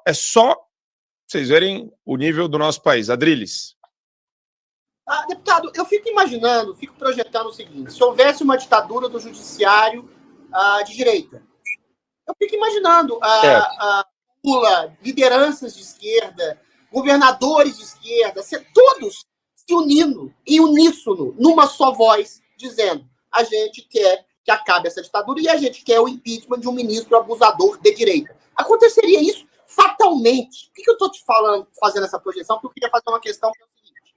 É só vocês verem o nível do nosso país. Adriles. Deputado, eu fico imaginando, fico projetando o seguinte: se houvesse uma ditadura do judiciário de direita, eu fico imaginando Lula, lideranças de esquerda, governadores de esquerda, todos se unindo em uníssono, numa só voz, dizendo: a gente quer que acabe essa ditadura e a gente quer o impeachment de um ministro abusador de direita. Aconteceria isso fatalmente. Por que eu estou te falando, fazendo essa projeção? Porque eu queria fazer uma questão que é o seguinte.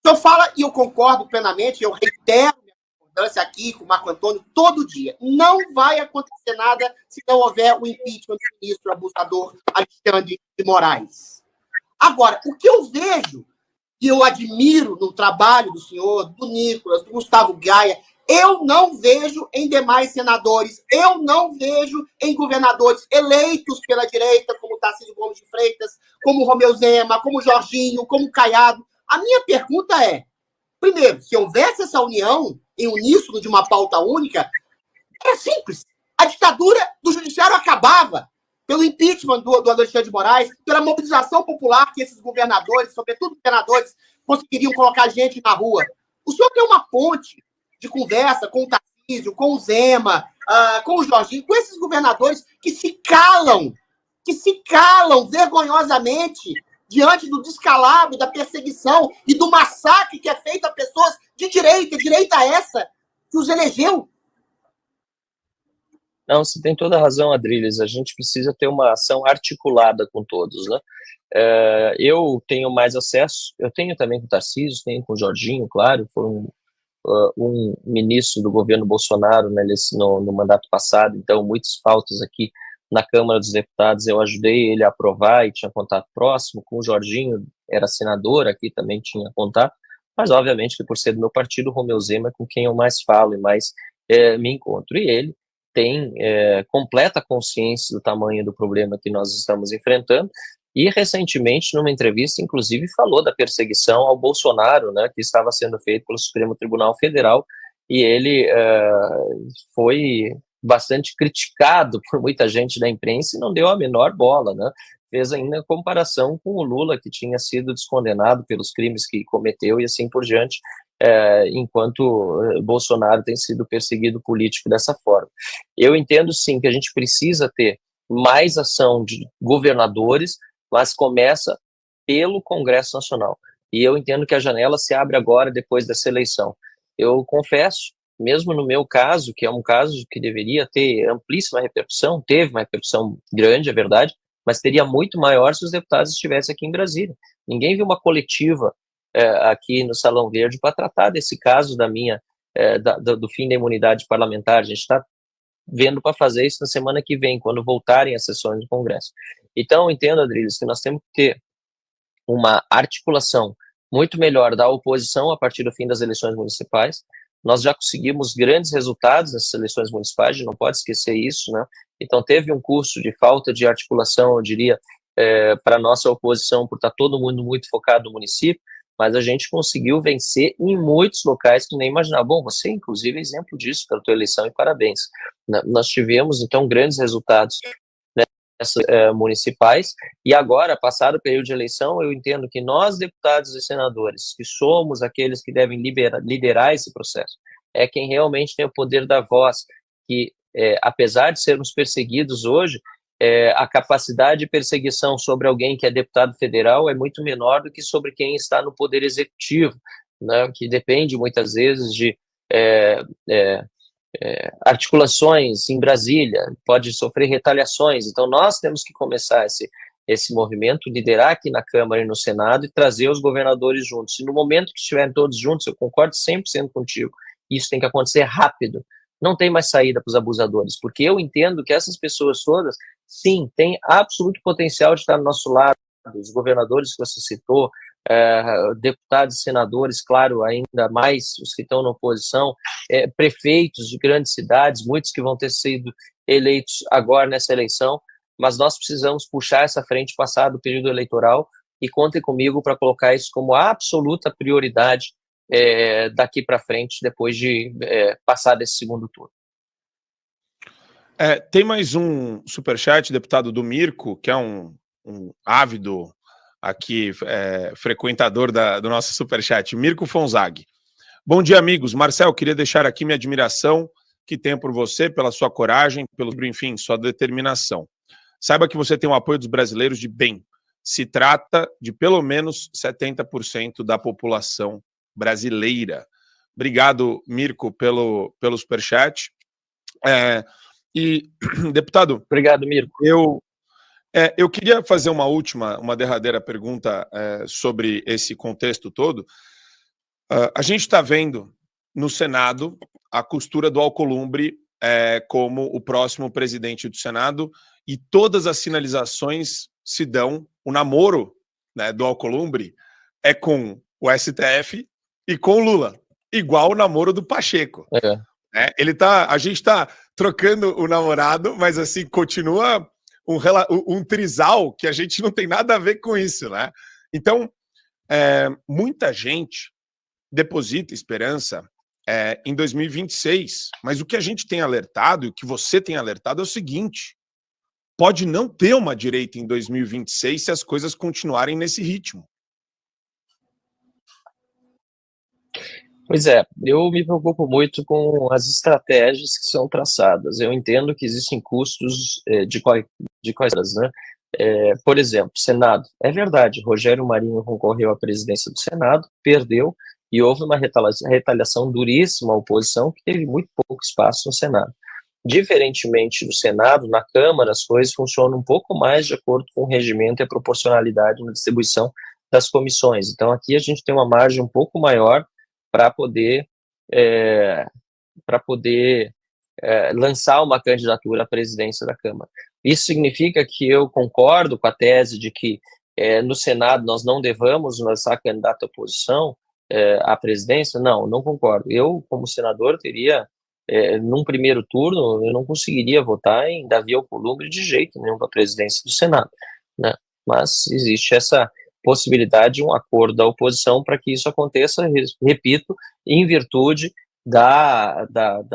O senhor fala, e eu concordo plenamente, eu reitero minha concordância aqui com o Marco Antônio todo dia. Não vai acontecer nada se não houver o impeachment do ministro abusador Alexandre de Moraes. Agora, o que eu vejo, que eu admiro no trabalho do senhor, do Nicolas, do Gustavo Gaia, eu não vejo em demais senadores, eu não vejo em governadores eleitos pela direita, como Tarcísio Gomes de Freitas, como Romeu Zema, como Jorginho, como Caiado. A minha pergunta é, primeiro, se houvesse essa união em uníssono de uma pauta única, é simples. A ditadura do judiciário acabava pelo impeachment do Alexandre de Moraes, pela mobilização popular que esses governadores, sobretudo governadores, conseguiriam colocar gente na rua. O senhor tem uma ponte de conversa com o Tarcísio, com o Zema, com o Jorginho, com esses governadores que se calam vergonhosamente diante do descalabro, da perseguição e do massacre que é feito a pessoas de direita essa que os elegeu. Não, você tem toda a razão, Adriles. A gente precisa ter uma ação articulada com todos, né? Eu tenho mais acesso, eu tenho também com o Tarcísio, tenho com o Jorginho, claro, foi um ministro do governo Bolsonaro, né, no mandato passado, então muitas pautas aqui na Câmara dos Deputados eu ajudei ele a aprovar e tinha contato próximo. Com o Jorginho, era senador, aqui também tinha contato, mas obviamente que por ser do meu partido, o Romeu Zema é com quem eu mais falo e mais me encontro, e ele tem completa consciência do tamanho do problema que nós estamos enfrentando, e recentemente, numa entrevista, inclusive, falou da perseguição ao Bolsonaro, né, que estava sendo feito pelo Supremo Tribunal Federal, e ele foi bastante criticado por muita gente da imprensa e não deu a menor bola, né? Fez ainda comparação com o Lula, que tinha sido descondenado pelos crimes que cometeu e assim por diante, enquanto Bolsonaro tem sido perseguido político dessa forma. Eu entendo, sim, que a gente precisa ter mais ação de governadores, mas começa pelo Congresso Nacional. E eu entendo que a janela se abre agora, depois dessa eleição. Eu confesso, mesmo no meu caso, que é um caso que deveria ter amplíssima repercussão, teve uma repercussão grande, é verdade, mas teria muito maior se os deputados estivessem aqui em Brasília. Ninguém viu uma coletiva aqui no Salão Verde para tratar desse caso do fim da imunidade parlamentar. A gente está vendo para fazer isso na semana que vem, quando voltarem as sessões do Congresso. Então, entendo, Adriles, que nós temos que ter uma articulação muito melhor da oposição a partir do fim das eleições municipais. Nós já conseguimos grandes resultados nessas eleições municipais, a gente não pode esquecer isso, né? Então, teve um curso de falta de articulação, eu diria, para a nossa oposição, por estar todo mundo muito focado no município, mas a gente conseguiu vencer em muitos locais que nem imaginava. Bom, você, inclusive, é exemplo disso pela tua eleição, e parabéns. Nós tivemos, então, grandes resultados municipais, e agora, passado o período de eleição, eu entendo que nós, deputados e senadores, que somos aqueles que devem liderar esse processo, é quem realmente tem o poder da voz, que, apesar de sermos perseguidos hoje, a capacidade de perseguição sobre alguém que é deputado federal é muito menor do que sobre quem está no poder executivo, né, que depende muitas vezes de articulações em Brasília, pode sofrer retaliações. Então nós temos que começar esse movimento, liderar aqui na Câmara e no Senado e trazer os governadores juntos. E no momento que estiverem todos juntos, eu concordo 100% contigo, isso tem que acontecer rápido. Não tem mais saída para os abusadores, porque eu entendo que essas pessoas todas, sim, têm absoluto potencial de estar do nosso lado, os governadores que você citou, deputados e senadores, claro, ainda mais os que estão na oposição, prefeitos de grandes cidades, muitos que vão ter sido eleitos agora nessa eleição, mas nós precisamos puxar essa frente, passar do período eleitoral, e contem comigo para colocar isso como absoluta prioridade daqui para frente, depois de passar desse segundo turno. Tem mais um superchat, deputado do Mirko, que é um um ávido aqui, frequentador do nosso Superchat, Mirko Fonzag. Bom dia, amigos. Marcel, queria deixar aqui minha admiração que tenho por você, pela sua coragem, enfim, sua determinação. Saiba que você tem o apoio dos brasileiros de bem. Se trata de pelo menos 70% da população brasileira. Obrigado, Mirko, pelo superchat. Deputado... Obrigado, Mirko. Eu queria fazer uma derradeira pergunta sobre esse contexto todo. A gente está vendo no Senado a costura do Alcolumbre como o próximo presidente do Senado, e todas as sinalizações se dão, o namoro, né, do Alcolumbre é com o STF e com o Lula, igual o namoro do Pacheco. A gente está trocando o namorado, mas assim, continua um trisal que a gente não tem nada a ver com isso, né? Então, muita gente deposita esperança em 2026, mas o que a gente tem alertado, e o que você tem alertado é o seguinte: pode não ter uma direita em 2026 se as coisas continuarem nesse ritmo. Pois é, eu me preocupo muito com as estratégias que são traçadas. Eu entendo que existem custos de quais, né? Por exemplo, Senado. É verdade, Rogério Marinho concorreu à presidência do Senado, perdeu, e houve uma retaliação duríssima à oposição, que teve muito pouco espaço no Senado. Diferentemente do Senado, na Câmara, as coisas funcionam um pouco mais de acordo com o regimento e a proporcionalidade na distribuição das comissões. Então, aqui a gente tem uma margem um pouco maior para poder lançar uma candidatura à presidência da Câmara. Isso significa que eu concordo com a tese de que no Senado nós não devamos lançar candidato à oposição à presidência? Não concordo. Eu, como senador, teria, num primeiro turno, eu não conseguiria votar em Davi Alcolumbre de jeito nenhum para a presidência do Senado, né? Mas existe essa possibilidade de um acordo da oposição para que isso aconteça, repito, em virtude da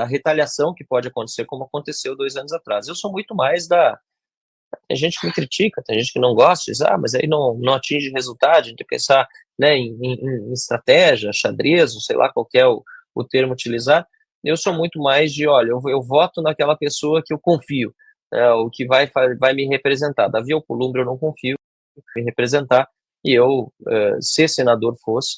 retaliação que pode acontecer, como aconteceu 2 anos atrás. Eu sou muito mais tem gente que me critica, tem gente que não gosta, diz, mas aí não atinge resultado, a gente tem que pensar, né, em estratégia, xadrez, ou sei lá qual que é o termo utilizado. Eu sou muito mais de, olha, eu voto naquela pessoa que eu confio, o que vai me representar. Davi Alcolumbre eu não confio em me representar, e eu, se senador fosse,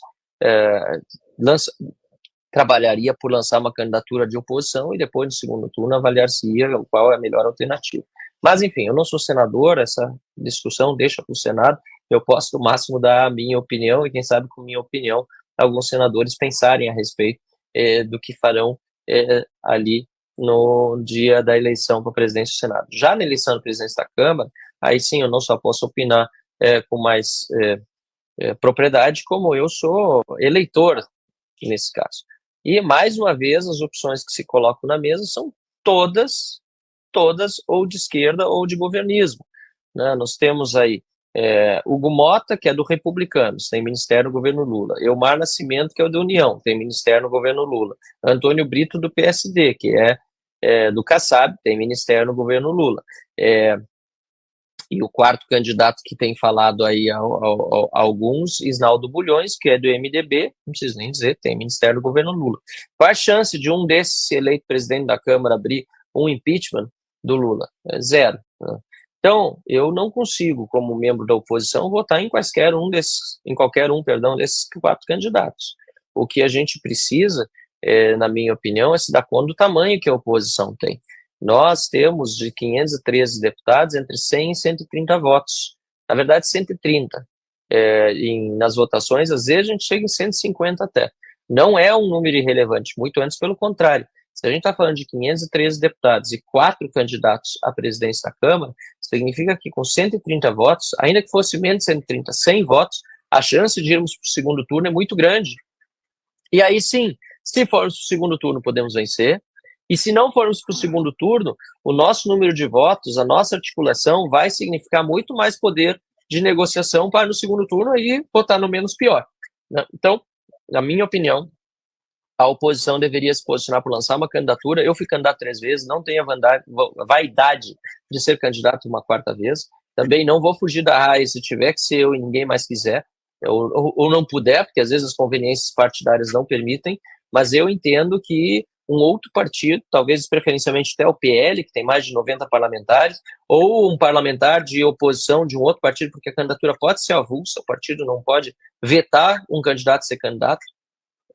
trabalharia por lançar uma candidatura de oposição e depois, no segundo turno, avaliar-se-ia qual é a melhor alternativa. Mas, enfim, eu não sou senador, essa discussão deixa para o Senado, eu posso, no máximo, dar a minha opinião, e quem sabe, com minha opinião, alguns senadores pensarem a respeito do que farão ali no dia da eleição para presidência do Senado. Já na eleição da presidência da Câmara, aí sim eu não só posso opinar com mais propriedade, como eu sou eleitor nesse caso. E, mais uma vez, as opções que se colocam na mesa são todas ou de esquerda ou de governismo, né? Nós temos aí Hugo Mota, que é do Republicanos, tem ministério no governo Lula. Elmar Nascimento, que é o da União, tem ministério no governo Lula. Antônio Brito, do PSD, que é do Kassab, tem ministério no governo Lula. E o quarto candidato que tem falado aí a alguns, Isnaldo Bulhões, que é do MDB, não preciso nem dizer, tem ministério do governo Lula. Qual a chance de um desses ser eleito presidente da Câmara abrir um impeachment do Lula? Zero. Né? Então, eu não consigo, como membro da oposição, votar em qualquer um desses 4 candidatos. O que a gente precisa, na minha opinião, é se dar conta do tamanho que a oposição tem. Nós temos de 513 deputados entre 100 e 130 votos. Na verdade, 130. Nas votações, às vezes a gente chega em 150 até. Não é um número irrelevante, muito antes pelo contrário. Se a gente está falando de 513 deputados e 4 candidatos à presidência da Câmara, significa que com 130 votos, ainda que fosse menos de 130, 100 votos, a chance de irmos para o segundo turno é muito grande. E aí sim, se formos para o segundo turno, podemos vencer. E se não formos para o segundo turno, o nosso número de votos, a nossa articulação vai significar muito mais poder de negociação para no segundo turno e botar no menos pior. Então, na minha opinião, a oposição deveria se posicionar por lançar uma candidatura. Eu fui candidato 3 vezes, não tenho a vaidade de ser candidato uma 4ª vez. Também não vou fugir da raia se tiver que ser eu e ninguém mais quiser, ou não puder, porque às vezes as conveniências partidárias não permitem, mas eu entendo que um outro partido, talvez preferencialmente até o PL, que tem mais de 90 parlamentares, ou um parlamentar de oposição de um outro partido, porque a candidatura pode ser avulsa, o partido não pode vetar um candidato a ser candidato,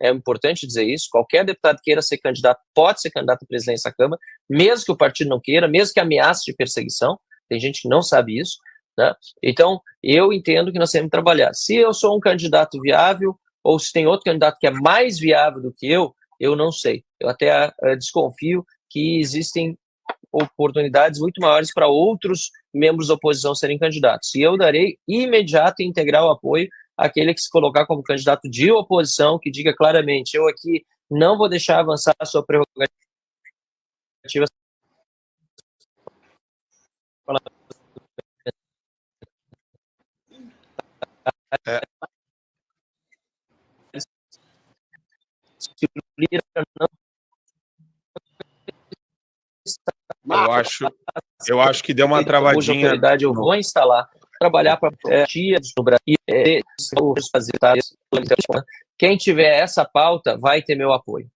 é importante dizer isso, qualquer deputado queira ser candidato, pode ser candidato à presidência da Câmara, mesmo que o partido não queira, mesmo que ameace de perseguição, tem gente que não sabe isso, né? Então, eu entendo que nós temos que trabalhar. Se eu sou um candidato viável, ou se tem outro candidato que é mais viável do que eu não sei. Eu até desconfio que existem oportunidades muito maiores para outros membros da oposição serem candidatos. E eu darei imediato e integral apoio àquele que se colocar como candidato de oposição, que diga claramente, eu aqui não vou deixar avançar a sua prerrogativa. Eu acho que deu uma travadinha. Eu vou instalar, trabalhar para tias no Brasil, fazer. Quem tiver essa pauta vai ter meu apoio.